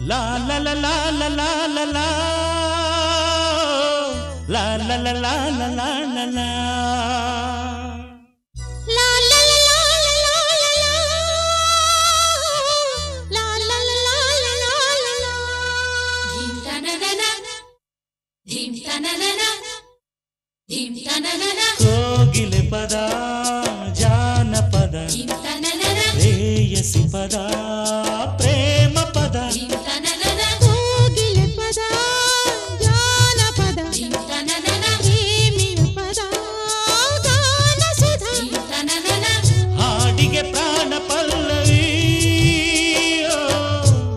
La la la la la la la la la la la la la la la la ಕೋಗಿಲೆ ಪದ ಜಾನಪದ ಶ್ರೇಯಸಿ ಪದ ಪ್ರೇಮ ಪದ ಕೋಗಿಲೆ ಪದ ಜಾನಪದ ಪ್ರೇಮಿಯ ಪದ ಗಾನ ಸುಧಾ ಹಾಡಿಗೆ ಪ್ರಾಣ ಪಲ್ಲವಿ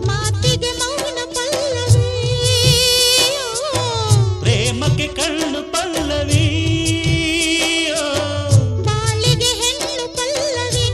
ಮಾತಿಗೆ ಮೌನ ಪಲ್ಲವಿ ಪ್ರೇಮಕ್ಕೆ ಕಣ್ಣು ಪಲ್ಲವಿ ಬಾಳಿಗೆ ಹೆಣ್ಣು ಪಲ್ಲವಿ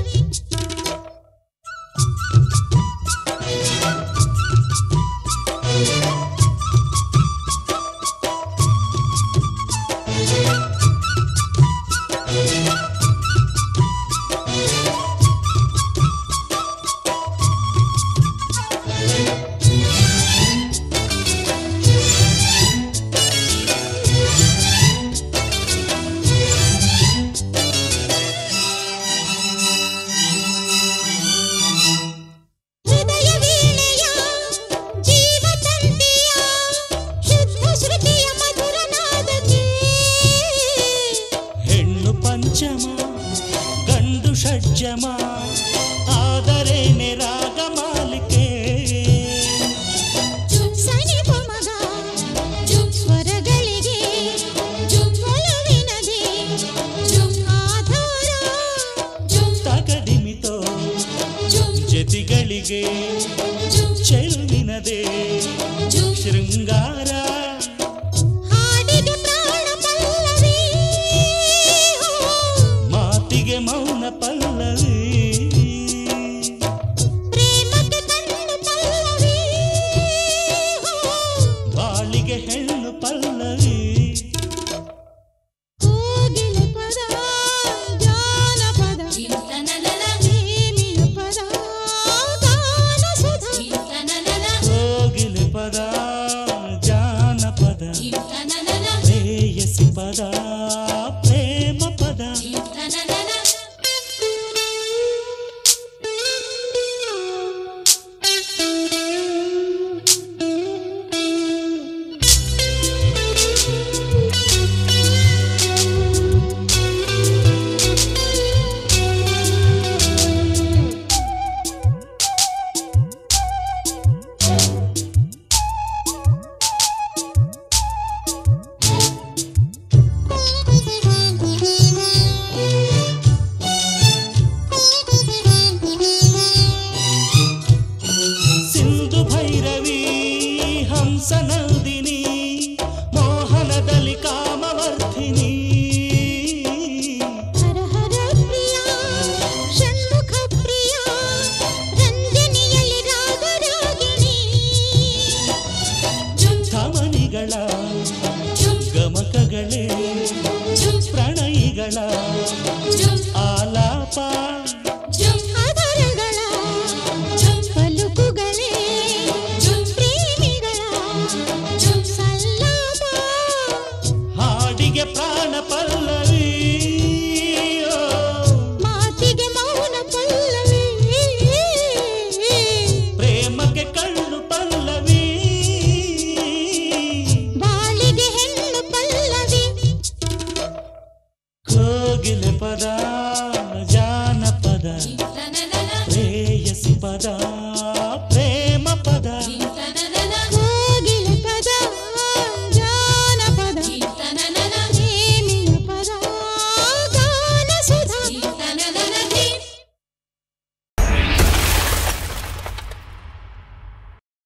ಹೃದಯ ವೀಣೆಯ ಜೀವತಂತಿಯ ಶುದ್ಧ ಶ್ರುತಿಯ ಮಧುರ ನಾದಕ್ಕೆ ಹೆಣ್ಣು ಪಂಚಮ ಗಂಡು ಷಡ್ಜಮ ಆದರೇನೆ ರಾಗ ಮಾಲಿಕೆ ಸನಿ ಪಮಗ ಸ್ವರಗಳಿಗೆ ಒಲವಿನದೇ ಆಧಾರ ತಗಡಿಮಿತೋ ಜತಿಗಳಿಗೆ ಚೆಲುವಿನದೇ ಶೃಂಗಾರ ಹಾಡಿಗೆ ಪ್ರಾಣ ಪಲ್ಲವಿ ಮಾತಿಗೆ ಮೌನ ಪಲ್ಲವಿ ಪ್ರೇಮಕ್ಕೆ ಕಣ್ಣು ಪಲ್ಲವಿ ಬಾಳಿಗೆ ಹೆಣ್ಣು ಪಲ್ಲವಿ ಕೋಗಿಲೆ ಪದ ಜಾನಪದ ಪ್ರೇಮಿಯ ಪದ ಗಾನ ಸುಧಾ ಕೋಗಿಲೆ ಪದ ಜಾನಪದ ಶ್ರೇಯಸಿ ಪದ ಪ್ರೇಮ ಪದ ಸಿಂಧು ಭೈರವಿ ಹಂಸನಂದಿನಿ ಮೋಹನದಲ್ಲಿ ಕಾಮವರ್ಧಿನಿ ಹರ ಹರ ಪ್ರಿಯ ಷಣ್ಮುಖ ಪ್ರಿಯ ರಂಜನಿಯಲ್ಲಿ ರಾಗರಾಗಿಣಿ ಕಮನಿಗಳ ಗಮಕಗಳೇ ಪ್ರಣಯಿಗಳ ಆಲಾಪ ಅದರಗಳ ಪಲುಕುಗಳೇ ಪ್ರೇಮಿಗಳ ಸಲ್ಲಾಪ ಹಾಡಿಗೆ ಪ್ರಾಣ ಪಲ್ಲವಿ ಮಾತಿಗೆ ಮೌನ ಪಲ್ಲವಿ ಪ್ರೇಮಕ್ಕೆ ಕಣ್ಣು ಪಲ್ಲವಿ ಬಾಳಿಗೆ ಹೆಣ್ಣು ಪಲ್ಲವಿ ಕೋಗಿಲೆ ಪದ ಜಾನಪದ ಶ್ರೇಯಸಿ ಪದ